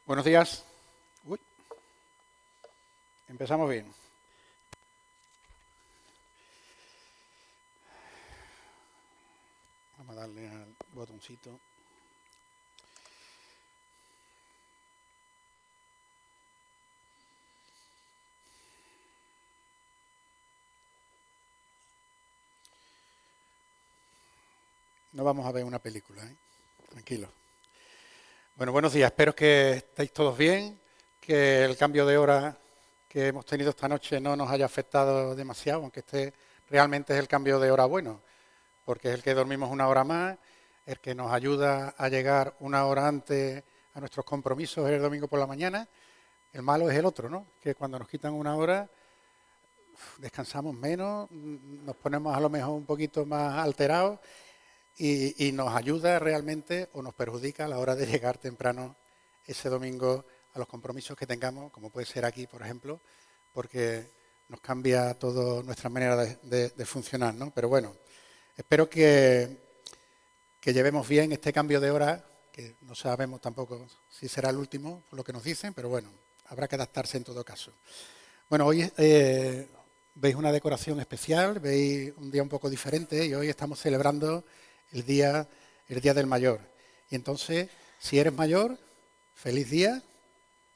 Buenos días. Uy, empezamos bien. Vamos a darle al botoncito. No vamos a ver una película, ¿eh? Tranquilo. Bueno, buenos días. Espero que estéis todos bien, que el cambio de hora que hemos tenido esta noche no nos haya afectado demasiado, aunque este realmente es el cambio de hora bueno, porque es el que dormimos una hora más, el que nos ayuda a llegar una hora antes a nuestros compromisos el domingo por la mañana. El malo es el otro, ¿no? Que cuando nos quitan una hora descansamos menos, nos ponemos a lo mejor un poquito más alterados y nos ayuda realmente o nos perjudica a la hora de llegar temprano ese domingo a los compromisos que tengamos, como puede ser aquí, por ejemplo, porque nos cambia toda nuestra manera de funcionar, ¿no? Pero bueno, espero que llevemos bien este cambio de hora, que no sabemos tampoco si será el último, por lo que nos dicen, pero bueno, habrá que adaptarse en todo caso. Bueno, hoy veis una decoración especial, veis un día un poco diferente y hoy estamos celebrando el día del mayor. Y entonces, si eres mayor, feliz día,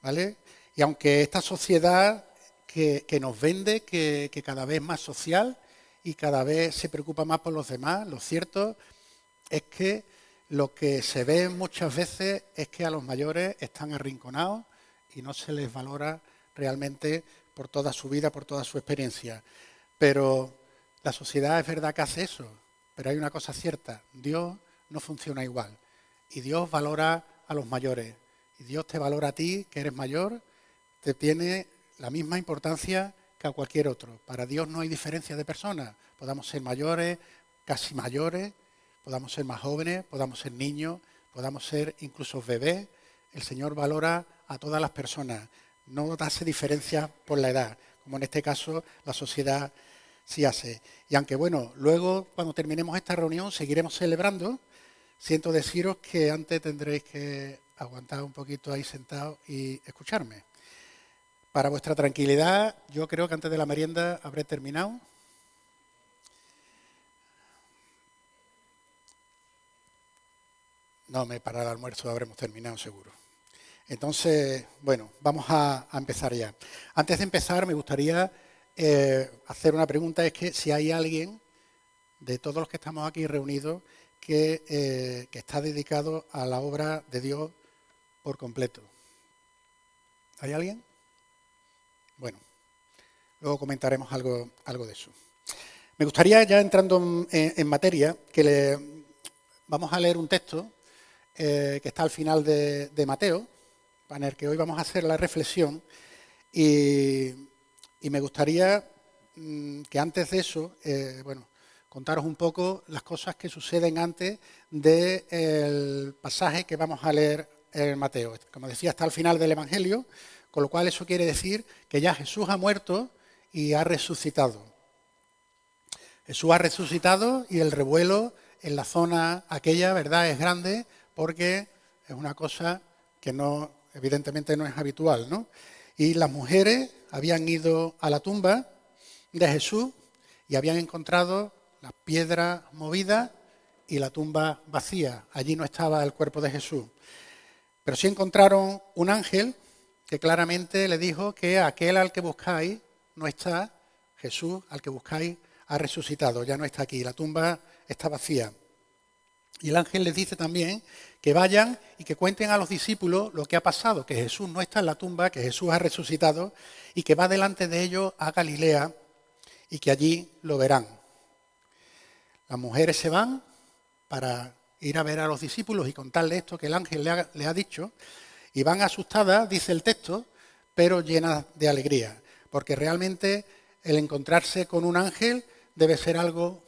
¿vale? Y aunque esta sociedad que nos vende, que cada vez es más social y cada vez se preocupa más por los demás, lo cierto es que lo que se ve muchas veces es que a los mayores están arrinconados y no se les valora realmente por toda su vida, por toda su experiencia. Pero la sociedad es verdad que hace eso, pero hay una cosa cierta, Dios no funciona igual y Dios valora a los mayores y Dios te valora a ti, que eres mayor, te tiene la misma importancia que a cualquier otro. Para Dios no hay diferencia de personas, podamos ser mayores, casi mayores, podamos ser más jóvenes, podamos ser niños, podamos ser incluso bebés. El Señor valora a todas las personas, no hace diferencia por la edad, como en este caso la sociedad sí hace. Y aunque bueno, luego cuando terminemos esta reunión seguiremos celebrando, siento deciros que antes tendréis que aguantar un poquito ahí sentados y escucharme. Para vuestra tranquilidad, yo creo que antes de la merienda habré terminado. No, para el almuerzo habremos terminado seguro. Entonces, bueno, vamos a empezar ya. Antes de empezar, me gustaría hacer una pregunta, es que si hay alguien de todos los que estamos aquí reunidos que está dedicado a la obra de Dios por completo. ¿Hay alguien? Bueno, luego comentaremos algo de eso. Me gustaría, ya entrando en materia, vamos a leer un texto que está al final de Mateo, en el que hoy vamos a hacer la reflexión y me gustaría que antes de eso, contaros un poco las cosas que suceden antes del pasaje que vamos a leer en Mateo. Como decía, está al final del Evangelio, con lo cual eso quiere decir que ya Jesús ha muerto y ha resucitado. Jesús ha resucitado y el revuelo en la zona aquella, ¿verdad?, es grande porque es una cosa que evidentemente no es habitual, ¿no? Y las mujeres habían ido a la tumba de Jesús y habían encontrado las piedras movidas y la tumba vacía. Allí no estaba el cuerpo de Jesús. Pero sí encontraron un ángel que claramente le dijo que aquel al que buscáis no está, Jesús al que buscáis ha resucitado, ya no está aquí, la tumba está vacía. Y el ángel les dice también que vayan y que cuenten a los discípulos lo que ha pasado, que Jesús no está en la tumba, que Jesús ha resucitado y que va delante de ellos a Galilea y que allí lo verán. Las mujeres se van para ir a ver a los discípulos y contarles esto que el ángel le ha dicho y van asustadas, dice el texto, pero llenas de alegría, porque realmente el encontrarse con un ángel debe ser algo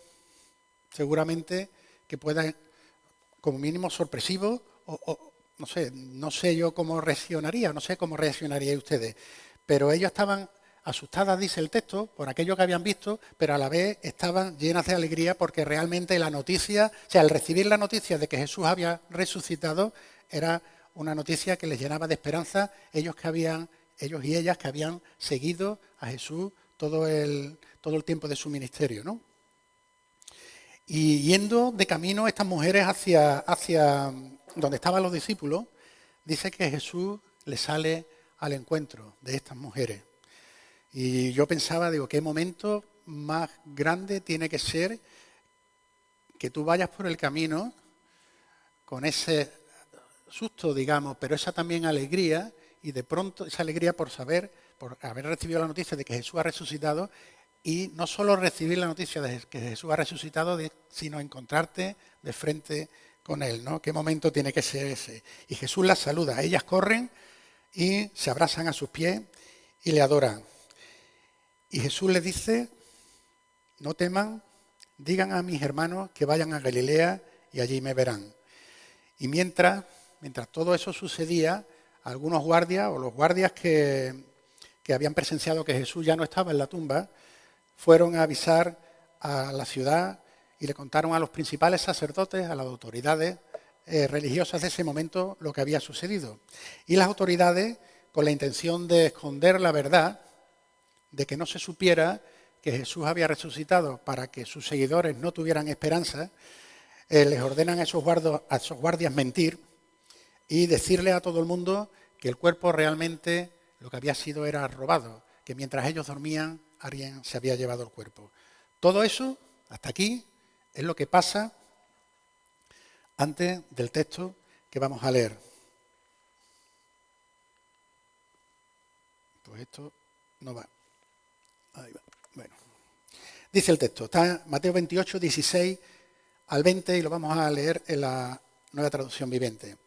seguramente que pueda, como mínimo, sorpresivo o no sé yo cómo reaccionaría, no sé cómo reaccionaríais ustedes, pero ellos estaban asustadas, dice el texto, por aquello que habían visto, pero a la vez estaban llenas de alegría porque realmente la noticia, o sea, al recibir la noticia de que Jesús había resucitado, era una noticia que les llenaba de esperanza, ellos y ellas que habían seguido a Jesús todo el tiempo de su ministerio, ¿no? Y yendo de camino estas mujeres hacia donde estaban los discípulos, dice que Jesús les sale al encuentro de estas mujeres. Y yo pensaba, digo, qué momento más grande tiene que ser que tú vayas por el camino con ese susto, digamos, pero esa también alegría, y de pronto esa alegría por haber recibido la noticia de que Jesús ha resucitado, y no solo recibir la noticia de que Jesús ha resucitado, sino encontrarte de frente con Él, ¿no? ¿Qué momento tiene que ser ese? Y Jesús las saluda, ellas corren y se abrazan a sus pies y le adoran. Y Jesús les dice, no teman, digan a mis hermanos que vayan a Galilea y allí me verán. Y mientras todo eso sucedía, algunos guardias o los guardias que habían presenciado que Jesús ya no estaba en la tumba, fueron a avisar a la ciudad y le contaron a los principales sacerdotes, a las autoridades religiosas de ese momento lo que había sucedido. Y las autoridades, con la intención de esconder la verdad, de que no se supiera que Jesús había resucitado para que sus seguidores no tuvieran esperanza, les ordenan a esos guardias mentir y decirle a todo el mundo que el cuerpo realmente lo que había sido era robado, que mientras ellos dormían alguien se había llevado el cuerpo. Todo eso, hasta aquí, es lo que pasa antes del texto que vamos a leer. Pues esto no va. Ahí va. Bueno. Dice el texto, está Mateo 28, 16 al 20 y lo vamos a leer en la Nueva Traducción Viviente.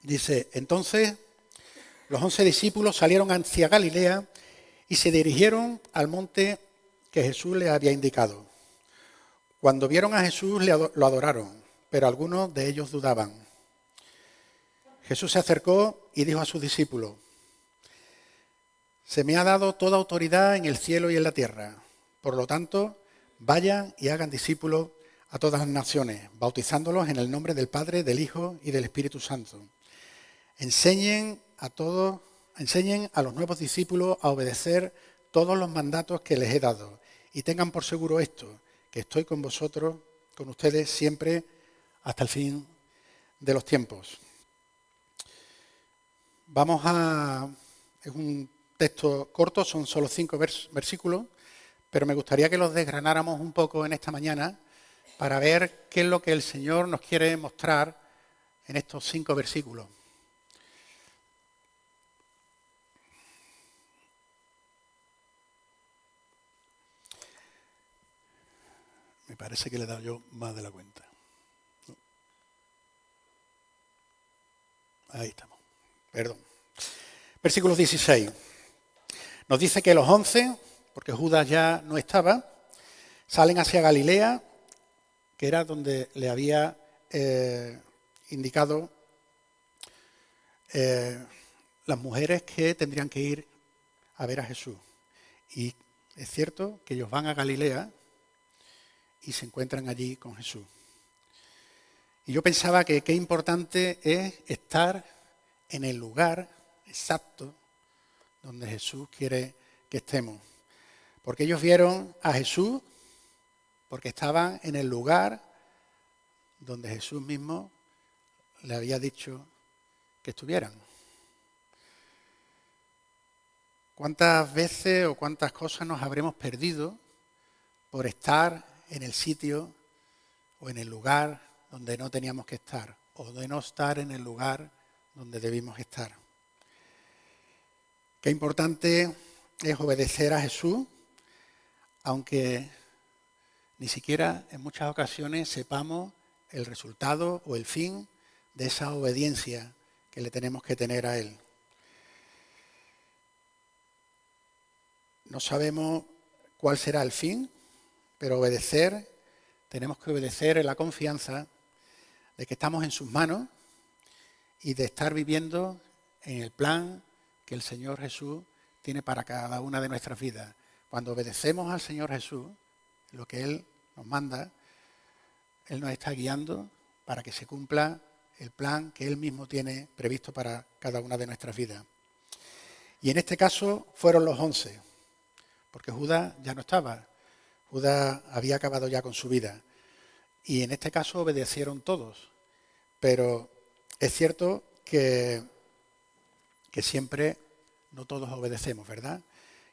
Dice, entonces los 11 discípulos salieron hacia Galilea y se dirigieron al monte que Jesús les había indicado. Cuando vieron a Jesús lo adoraron, pero algunos de ellos dudaban. Jesús se acercó y dijo a sus discípulos, se me ha dado toda autoridad en el cielo y en la tierra. Por lo tanto, vayan y hagan discípulos a todas las naciones, bautizándolos en el nombre del Padre, del Hijo y del Espíritu Santo. Enseñen a los nuevos discípulos a obedecer todos los mandatos que les he dado. Y tengan por seguro esto, que estoy con vosotros, con ustedes siempre, hasta el fin de los tiempos. Es un texto corto, son solo 5 versículos, pero me gustaría que los desgranáramos un poco en esta mañana para ver qué es lo que el Señor nos quiere mostrar en estos 5 versículos. Me parece que le he dado yo más de la cuenta. Ahí estamos. Perdón. Versículo 16. Nos dice que los 11, porque Judas ya no estaba, salen hacia Galilea, que era donde le había indicado las mujeres que tendrían que ir a ver a Jesús. Y es cierto que ellos van a Galilea y se encuentran allí con Jesús. Y yo pensaba que qué importante es estar en el lugar exacto donde Jesús quiere que estemos. Porque ellos vieron a Jesús porque estaban en el lugar donde Jesús mismo le había dicho que estuvieran. ¿Cuántas veces o cuántas cosas nos habremos perdido por estar en el sitio o en el lugar donde no teníamos que estar, o de no estar en el lugar donde debimos estar? Qué importante es obedecer a Jesús, aunque ni siquiera en muchas ocasiones sepamos el resultado o el fin de esa obediencia que le tenemos que tener a Él. No sabemos cuál será el fin, pero tenemos que obedecer en la confianza de que estamos en sus manos y de estar viviendo en el plan que el Señor Jesús tiene para cada una de nuestras vidas. Cuando obedecemos al Señor Jesús, lo que Él nos manda, Él nos está guiando para que se cumpla el plan que Él mismo tiene previsto para cada una de nuestras vidas. Y en este caso fueron los 11, porque Judas ya no estaba. Judas había acabado ya con su vida. Y en este caso obedecieron todos. Pero es cierto que siempre no todos obedecemos, ¿verdad?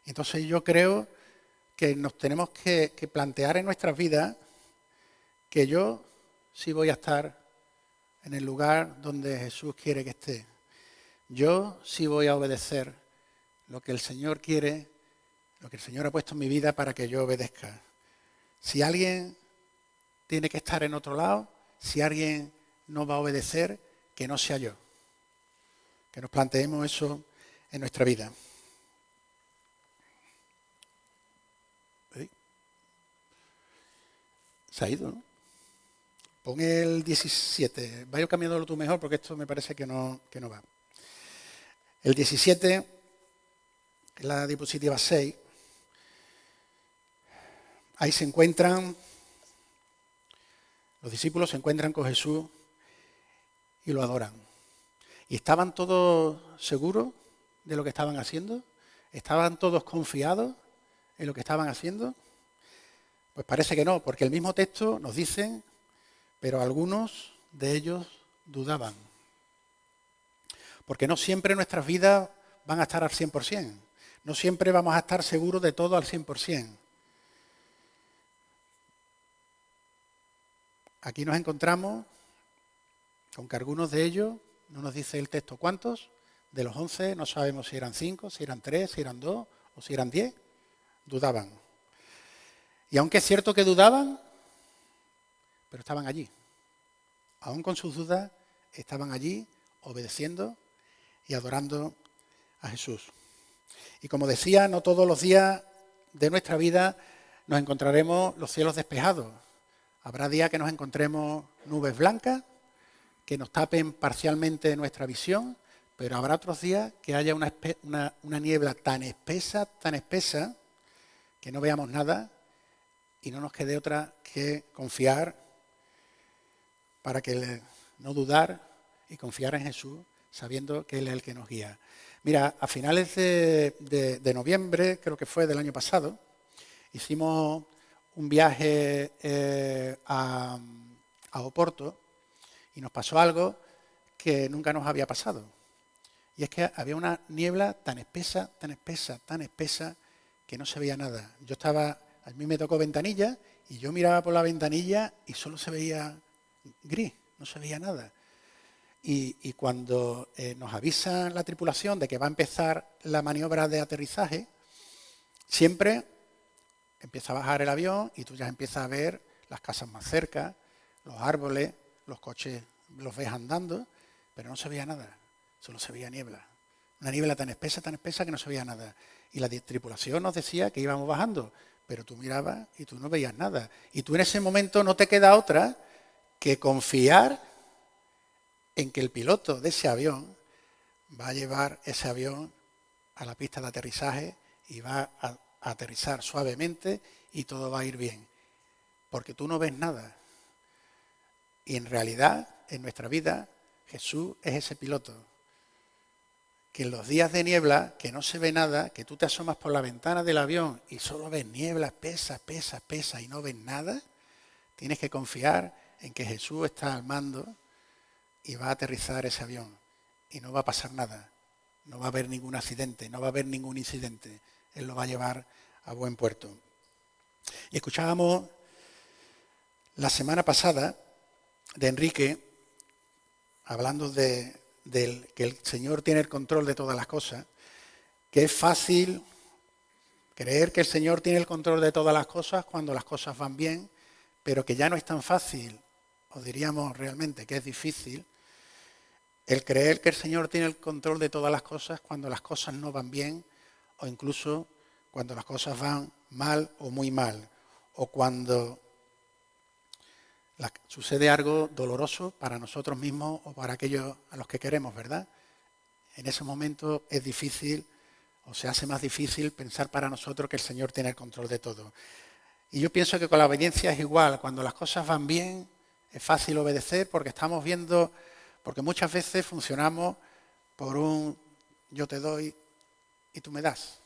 Entonces yo creo que nos tenemos que plantear en nuestras vidas que yo sí voy a estar en el lugar donde Jesús quiere que esté. Yo sí voy a obedecer lo que el Señor quiere, lo que el Señor ha puesto en mi vida para que yo obedezca. Si alguien tiene que estar en otro lado, si alguien no va a obedecer, que no sea yo. Que nos planteemos eso en nuestra vida. Se ha ido, ¿no? Pon el 17. Vaya cambiándolo tú mejor porque esto me parece que no va. El 17, que es la diapositiva 6, ahí se encuentran, los discípulos se encuentran con Jesús y lo adoran. ¿Y estaban todos seguros de lo que estaban haciendo? ¿Estaban todos confiados en lo que estaban haciendo? Pues parece que no, porque el mismo texto nos dice, pero algunos de ellos dudaban. Porque no siempre nuestras vidas van a estar al 100%. No siempre vamos a estar seguros de todo al 100%. Aquí nos encontramos con que algunos de ellos, no nos dice el texto cuántos, de los 11 no sabemos si eran 5, si eran 3, si eran 2 o si eran 10, dudaban. Y aunque es cierto que dudaban, pero estaban allí. Aún con sus dudas, estaban allí obedeciendo y adorando a Jesús. Y como decía, no todos los días de nuestra vida nos encontraremos los cielos despejados. Habrá días que nos encontremos nubes blancas, que nos tapen parcialmente nuestra visión, pero habrá otros días que haya una niebla tan espesa, que no veamos nada y no nos quede otra que confiar para que no dudar y confiar en Jesús, sabiendo que Él es el que nos guía. Mira, a finales de noviembre, creo que fue del año pasado, hicimos un viaje a Oporto y nos pasó algo que nunca nos había pasado. Y es que había una niebla tan espesa, que no se veía nada. A mí me tocó ventanilla y yo miraba por la ventanilla y solo se veía gris, no se veía nada. Y cuando nos avisa la tripulación de que va a empezar la maniobra de aterrizaje, siempre empieza a bajar el avión y tú ya empiezas a ver las casas más cerca, los árboles, los coches los ves andando, pero no se veía nada, solo se veía niebla. Una niebla tan espesa que no se veía nada. Y la tripulación nos decía que íbamos bajando, pero tú mirabas y tú no veías nada. Y tú en ese momento no te queda otra que confiar en que el piloto de ese avión va a llevar ese avión a la pista de aterrizaje y va a aterrizar suavemente y todo va a ir bien. Porque tú no ves nada. Y en realidad, en nuestra vida, Jesús es ese piloto. Que en los días de niebla, que no se ve nada, que tú te asomas por la ventana del avión y solo ves niebla espesa y no ves nada, tienes que confiar en que Jesús está al mando y va a aterrizar ese avión y no va a pasar nada, no va a haber ningún accidente, no va a haber ningún incidente, Él lo va a llevar a buen puerto. Y escuchábamos la semana pasada de Enrique hablando de que el Señor tiene el control de todas las cosas, que es fácil creer que el Señor tiene el control de todas las cosas cuando las cosas van bien, pero que ya no es tan fácil, o diríamos realmente que es difícil, el creer que el Señor tiene el control de todas las cosas cuando las cosas no van bien, o incluso cuando las cosas van mal o muy mal, o cuando sucede algo doloroso para nosotros mismos o para aquellos a los que queremos, ¿verdad? En ese momento es difícil, o se hace más difícil pensar para nosotros que el Señor tiene el control de todo. Y yo pienso que con la obediencia es igual. Cuando las cosas van bien, es fácil obedecer porque estamos viendo Porque muchas veces funcionamos por un yo te doy y tú me das.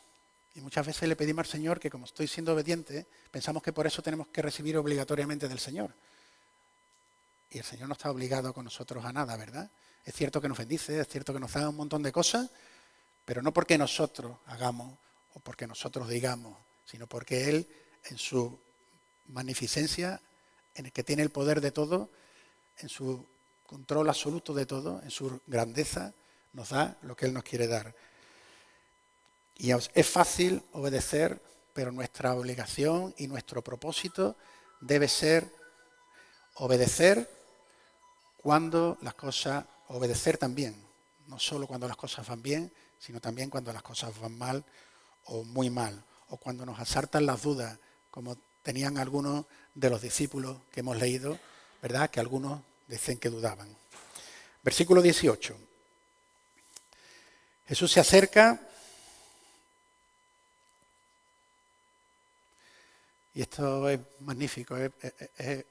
Y muchas veces le pedimos al Señor que, como estoy siendo obediente, pensamos que por eso tenemos que recibir obligatoriamente del Señor. Y el Señor no está obligado con nosotros a nada, ¿verdad? Es cierto que nos bendice, es cierto que nos da un montón de cosas, pero no porque nosotros hagamos o porque nosotros digamos, sino porque Él, en su magnificencia, en el que tiene el poder de todo, en su control absoluto de todo, en su grandeza, nos da lo que Él nos quiere dar. Y es fácil obedecer, pero nuestra obligación y nuestro propósito debe ser obedecer cuando las cosas, obedecer también, no solo cuando las cosas van bien, sino también cuando las cosas van mal o muy mal, o cuando nos asaltan las dudas, como tenían algunos de los discípulos que hemos leído, ¿verdad? Que algunos dicen que dudaban. Versículo 18. Jesús se acerca. Y esto es magnífico, es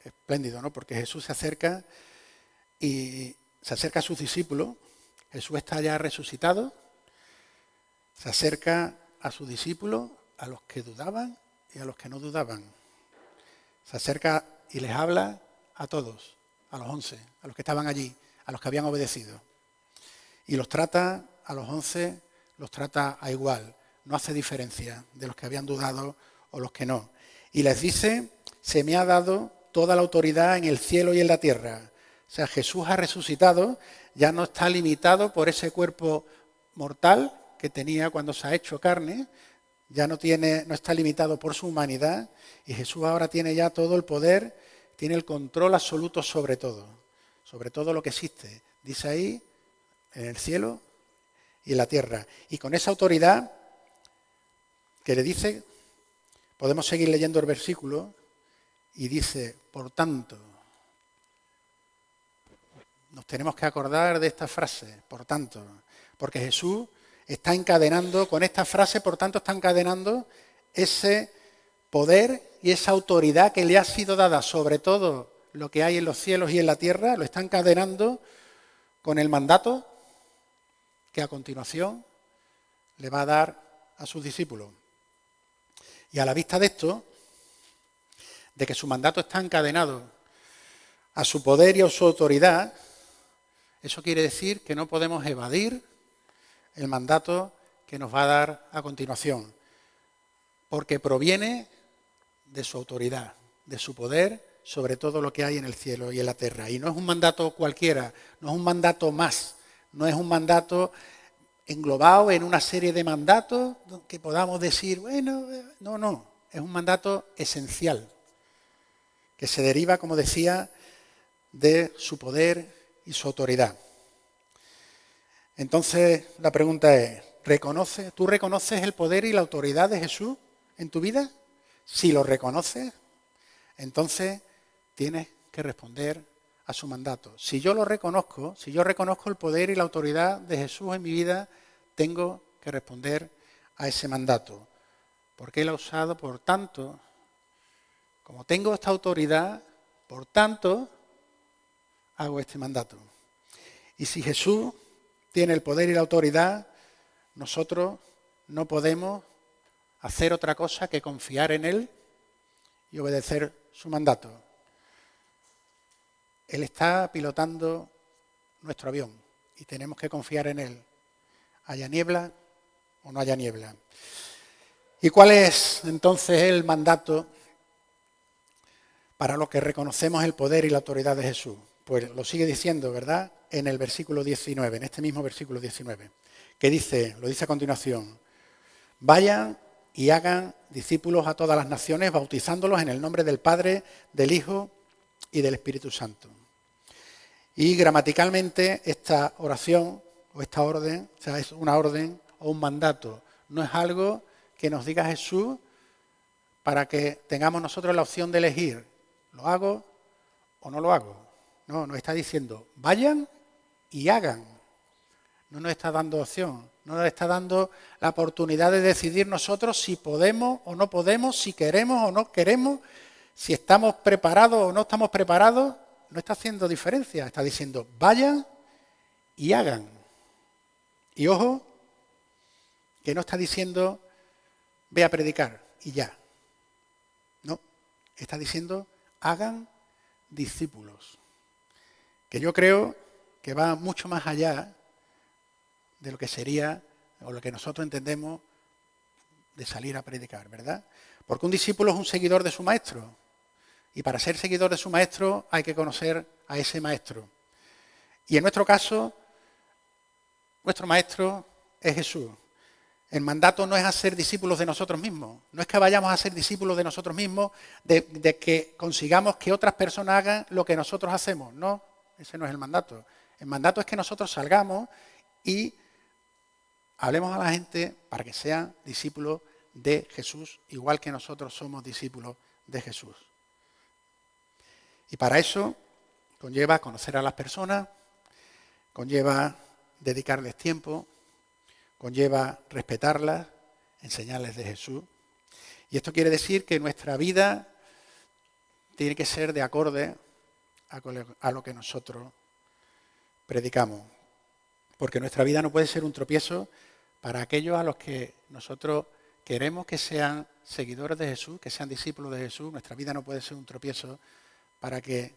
espléndido, ¿no? Porque Jesús se acerca y se acerca a sus discípulos. Jesús está ya resucitado. Se acerca a sus discípulos, a los que dudaban y a los que no dudaban. Se acerca y les habla a todos, a los 11, a los que estaban allí, a los que habían obedecido. Y los trata, a los 11, los trata a igual. No hace diferencia de los que habían dudado o los que no. Y les dice, se me ha dado toda la autoridad en el cielo y en la tierra. O sea, Jesús ha resucitado, ya no está limitado por ese cuerpo mortal que tenía cuando se ha hecho carne, ya no está limitado por su humanidad, y Jesús ahora tiene ya todo el poder, tiene el control absoluto sobre todo lo que existe. Dice ahí, en el cielo y en la tierra. Y con esa autoridad que le dice, podemos seguir leyendo el versículo y dice, por tanto, nos tenemos que acordar de esta frase, por tanto, porque Jesús está encadenando, con esta frase, por tanto, está encadenando ese poder y esa autoridad que le ha sido dada sobre todo lo que hay en los cielos y en la tierra, lo está encadenando con el mandato que a continuación le va a dar a sus discípulos. Y a la vista de esto, de que su mandato está encadenado a su poder y a su autoridad, eso quiere decir que no podemos evadir el mandato que nos va a dar a continuación, porque proviene de su autoridad, de su poder sobre todo lo que hay en el cielo y en la tierra. Y no es un mandato cualquiera, no es un mandato más, no es un mandato englobado en una serie de mandatos que podamos decir, bueno, no, es un mandato esencial, que se deriva, como decía, de su poder y su autoridad. Entonces, la pregunta es, ¿tú reconoces el poder y la autoridad de Jesús en tu vida? Si lo reconoces, entonces tienes que responder a su mandato. Si yo lo reconozco, si yo reconozco el poder y la autoridad de Jesús en mi vida, tengo que responder a ese mandato. Porque Él ha usado, por tanto, como tengo esta autoridad, por tanto, hago este mandato. Y si Jesús tiene el poder y la autoridad, nosotros no podemos hacer otra cosa que confiar en Él y obedecer su mandato. Él está pilotando nuestro avión y tenemos que confiar en Él, haya niebla o no haya niebla. ¿Y cuál es entonces el mandato para los que reconocemos el poder y la autoridad de Jesús? Pues lo sigue diciendo, ¿verdad? En el versículo 19, en este mismo versículo 19, que dice, lo dice a continuación, vayan y hagan discípulos a todas las naciones, bautizándolos en el nombre del Padre, del Hijo y del Espíritu Santo. Y gramaticalmente esta oración o esta orden, o sea, es una orden o un mandato, no es algo que nos diga Jesús para que tengamos nosotros la opción de elegir, ¿lo hago o no lo hago? No, nos está diciendo, vayan y hagan. No nos está dando opción, no nos está dando la oportunidad de decidir nosotros si podemos o no podemos, si queremos o no queremos, si estamos preparados o no estamos preparados. No está haciendo diferencia, está diciendo, vayan y hagan. Y ojo, que no está diciendo ve a predicar y ya. No, está diciendo hagan discípulos. Que yo creo que va mucho más allá de lo que sería o lo que nosotros entendemos de salir a predicar, ¿verdad? Porque un discípulo es un seguidor de su maestro. Y para ser seguidor de su maestro hay que conocer a ese maestro. Y en nuestro caso, nuestro maestro es Jesús. El mandato no es hacer discípulos de nosotros mismos. No es que vayamos a ser discípulos de nosotros mismos, de que consigamos que otras personas hagan lo que nosotros hacemos. No, ese no es el mandato. El mandato es que nosotros salgamos y hablemos a la gente para que sean discípulos de Jesús, igual que nosotros somos discípulos de Jesús. Y para eso conlleva conocer a las personas, conlleva dedicarles tiempo, conlleva respetarlas, enseñarles de Jesús. Y esto quiere decir que nuestra vida tiene que ser de acorde a lo que nosotros predicamos. Porque nuestra vida no puede ser un tropiezo para aquellos a los que nosotros queremos que sean seguidores de Jesús, que sean discípulos de Jesús. Nuestra vida no puede ser un tropiezo para que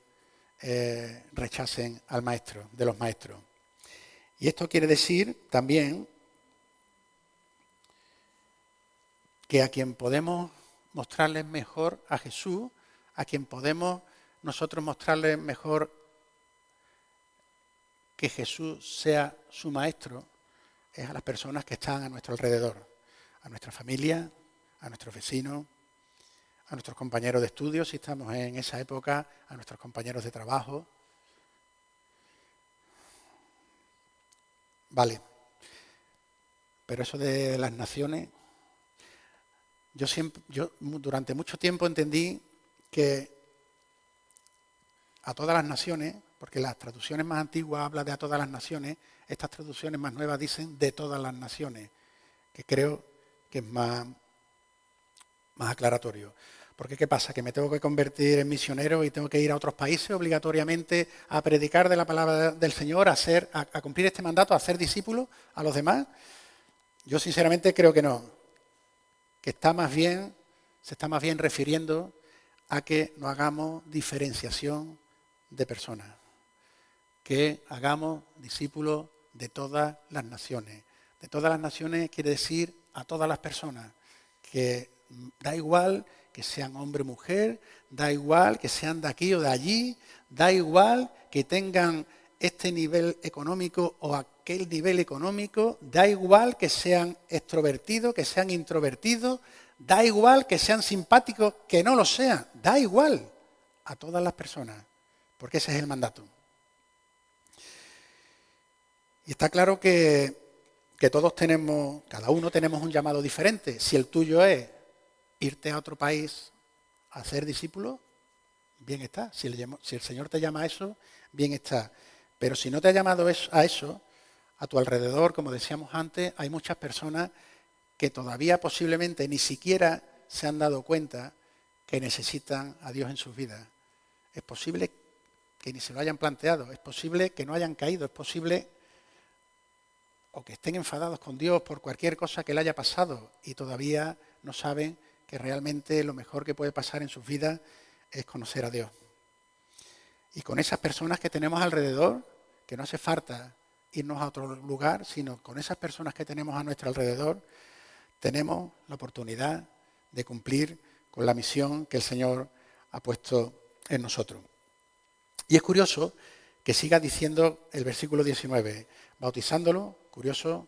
rechacen al maestro, de los maestros. Y esto quiere decir también que a quien podemos mostrarles mejor a Jesús, a quien podemos nosotros mostrarles mejor que Jesús sea su maestro, es a las personas que están a nuestro alrededor, a nuestra familia, a nuestros vecinos, a nuestros compañeros de estudio, si estamos en esa época, a nuestros compañeros de trabajo. Vale, pero eso de las naciones, yo durante mucho tiempo entendí que a todas las naciones, porque las traducciones más antiguas hablan de a todas las naciones, estas traducciones más nuevas dicen de todas las naciones, que creo que es más aclaratorio. Porque ¿qué pasa? Que me tengo que convertir en misionero y tengo que ir a otros países obligatoriamente a predicar de la palabra del Señor, a cumplir este mandato, a hacer discípulos a los demás. Yo sinceramente creo que no, que se está más bien refiriendo a que no hagamos diferenciación de personas, que hagamos discípulos de todas las naciones. De todas las naciones quiere decir a todas las personas, que da igual que sean hombre o mujer, da igual que sean de aquí o de allí, da igual que tengan este nivel económico o aquel nivel económico, da igual que sean extrovertidos, que sean introvertidos, da igual que sean simpáticos, que no lo sean, da igual a todas las personas, porque ese es el mandato. Y está claro que todos tenemos, cada uno tenemos un llamado diferente. Si el tuyo es irte a otro país a hacer discípulo, bien está. Si el Señor te llama a eso, bien está. Pero si no te ha llamado a eso, a tu alrededor, como decíamos antes, hay muchas personas que todavía posiblemente ni siquiera se han dado cuenta que necesitan a Dios en sus vidas. Es posible que ni se lo hayan planteado, es posible que no hayan caído, es posible o que estén enfadados con Dios por cualquier cosa que le haya pasado y todavía no saben que realmente lo mejor que puede pasar en sus vidas es conocer a Dios. Y con esas personas que tenemos alrededor, que no hace falta irnos a otro lugar, sino con esas personas que tenemos a nuestro alrededor, tenemos la oportunidad de cumplir con la misión que el Señor ha puesto en nosotros. Y es curioso que siga diciendo el versículo 19, bautizándolo, curioso,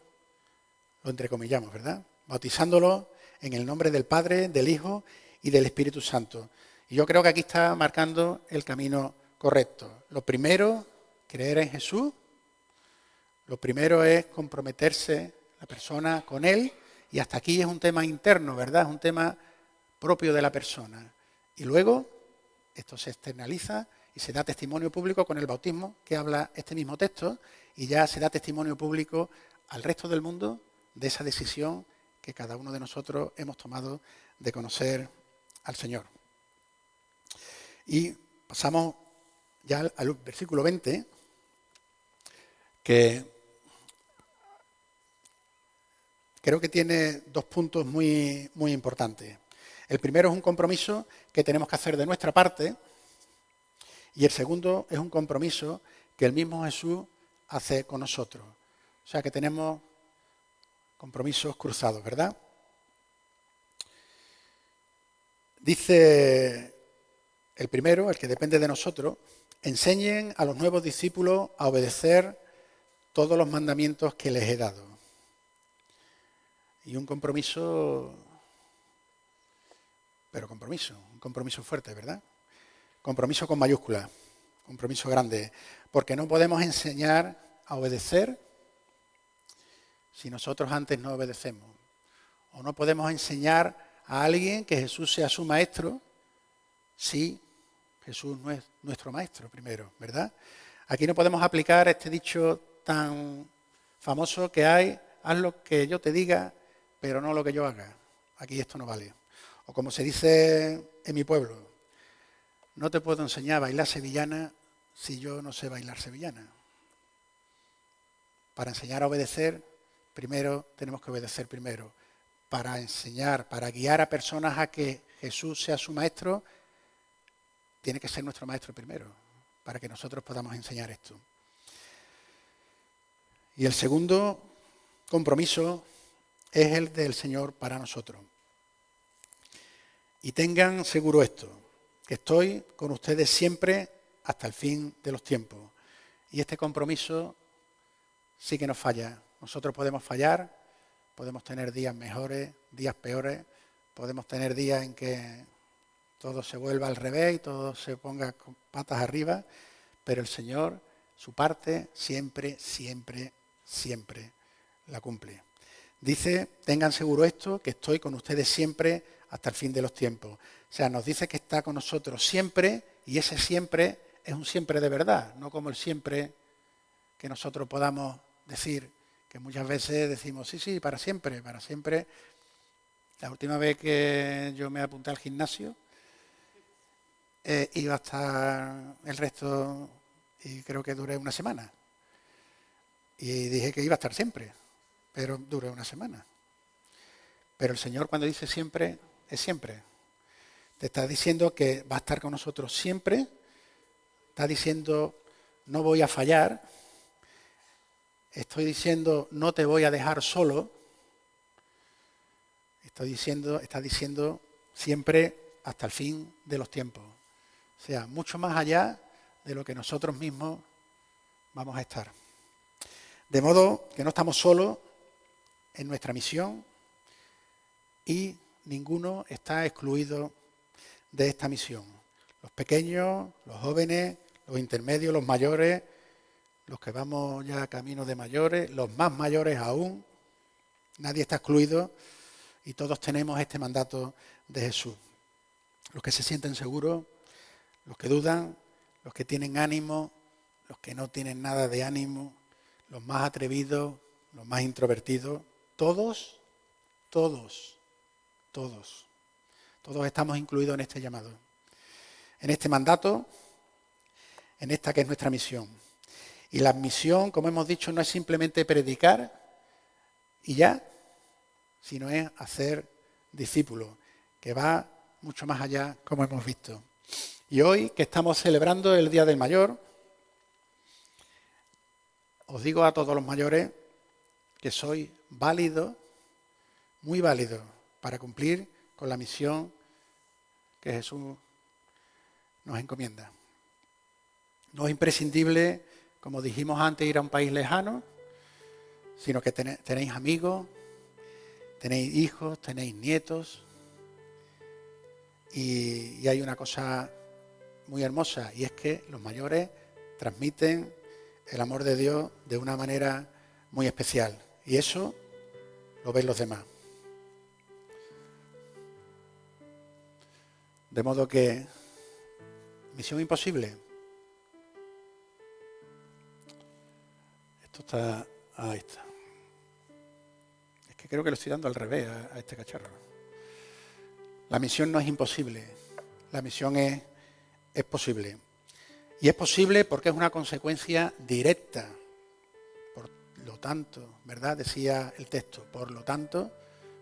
lo entrecomillamos, ¿verdad? Bautizándolo en el nombre del Padre, del Hijo y del Espíritu Santo. Y yo creo que aquí está marcando el camino correcto. Lo primero, creer en Jesús. Lo primero es comprometerse la persona con Él. Y hasta aquí es un tema interno, ¿verdad? Es un tema propio de la persona. Y luego esto se externaliza y se da testimonio público con el bautismo que habla este mismo texto y ya se da testimonio público al resto del mundo de esa decisión que cada uno de nosotros hemos tomado de conocer al Señor. Y pasamos ya al versículo 20, que creo que tiene dos puntos muy, muy importantes. El primero es un compromiso que tenemos que hacer de nuestra parte y el segundo es un compromiso que el mismo Jesús hace con nosotros. O sea que tenemos compromisos cruzados, ¿verdad? Dice el primero, el que depende de nosotros, enseñen a los nuevos discípulos a obedecer todos los mandamientos que les he dado. Y un compromiso, pero un compromiso fuerte, ¿verdad? Compromiso con mayúscula, compromiso grande, porque no podemos enseñar a obedecer si nosotros antes no obedecemos. O no podemos enseñar a alguien que Jesús sea su maestro si Jesús no es nuestro maestro primero, ¿verdad? Aquí no podemos aplicar este dicho tan famoso que hay, haz lo que yo te diga, pero no lo que yo haga. Aquí esto no vale. O como se dice en mi pueblo, no te puedo enseñar a bailar sevillana si yo no sé bailar sevillana. Para enseñar a obedecer, primero tenemos que obedecer primero. Para enseñar, para guiar a personas a que Jesús sea su maestro, tiene que ser nuestro maestro primero, para que nosotros podamos enseñar esto. Y el segundo compromiso es el del Señor para nosotros. Y tengan seguro esto, que estoy con ustedes siempre hasta el fin de los tiempos. Y este compromiso sí que nos falla. Nosotros podemos fallar, podemos tener días mejores, días peores, podemos tener días en que todo se vuelva al revés y todo se ponga con patas arriba, pero el Señor, su parte, siempre, siempre, siempre la cumple. Dice, tengan seguro esto, que estoy con ustedes siempre hasta el fin de los tiempos. O sea, nos dice que está con nosotros siempre y ese siempre es un siempre de verdad, no como el siempre que nosotros podamos decir, que muchas veces decimos, sí, para siempre, para siempre. La última vez que yo me apunté al gimnasio, iba a estar el resto, y creo que duré una semana. Y dije que iba a estar siempre, pero duré una semana. Pero el Señor cuando dice siempre, es siempre. Te está diciendo que va a estar con nosotros siempre, está diciendo no voy a fallar, estoy diciendo no te voy a dejar solo, está diciendo siempre hasta el fin de los tiempos. O sea, mucho más allá de lo que nosotros mismos vamos a estar. De modo que no estamos solos en nuestra misión y ninguno está excluido de esta misión. Los pequeños, los jóvenes, los intermedios, los mayores, los que vamos ya camino de mayores, los más mayores aún, nadie está excluido y todos tenemos este mandato de Jesús. Los que se sienten seguros, los que dudan, los que tienen ánimo, los que no tienen nada de ánimo, los más atrevidos, los más introvertidos, todos estamos incluidos en este llamado, en este mandato, en esta que es nuestra misión. Y la misión, como hemos dicho, no es simplemente predicar y ya, sino es hacer discípulos, que va mucho más allá, como hemos visto. Y hoy, que estamos celebrando el Día del Mayor, os digo a todos los mayores que sois válidos, muy válidos, para cumplir con la misión que Jesús nos encomienda. No es imprescindible, como dijimos antes, ir a un país lejano, sino que tenéis amigos, tenéis hijos, tenéis nietos, y hay una cosa muy hermosa, y es que los mayores transmiten el amor de Dios de una manera muy especial, y eso lo ven los demás. De modo que, misión imposible. Esto está, ahí está. Es que creo que lo estoy dando al revés a este cacharro. La misión no es imposible, la misión es posible. Y es posible porque es una consecuencia directa lo tanto, ¿verdad? Decía el texto, por lo tanto,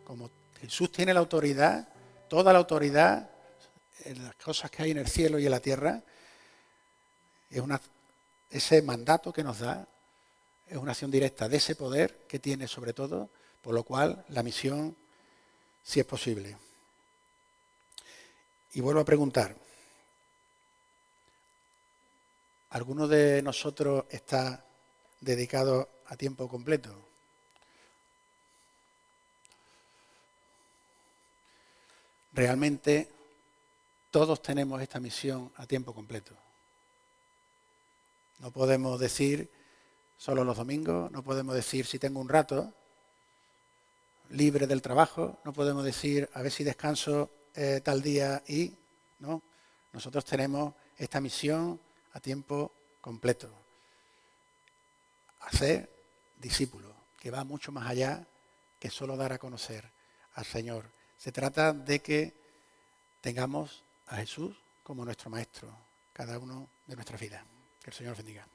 como Jesús tiene la autoridad, toda la autoridad en las cosas que hay en el cielo y en la tierra, ese mandato que nos da es una acción directa de ese poder que tiene sobre todo, por lo cual la misión sí es posible. Y vuelvo a preguntar, ¿alguno de nosotros está dedicado a tiempo completo? Realmente todos tenemos esta misión a tiempo completo. No podemos decir solo los domingos, no podemos decir si tengo un rato libre del trabajo, no podemos decir a ver si descanso tal día y no. Nosotros tenemos esta misión a tiempo completo. Hacer discípulos, que va mucho más allá que solo dar a conocer al Señor. Se trata de que tengamos a Jesús como nuestro Maestro, cada uno de nuestras vidas. Que el Señor bendiga.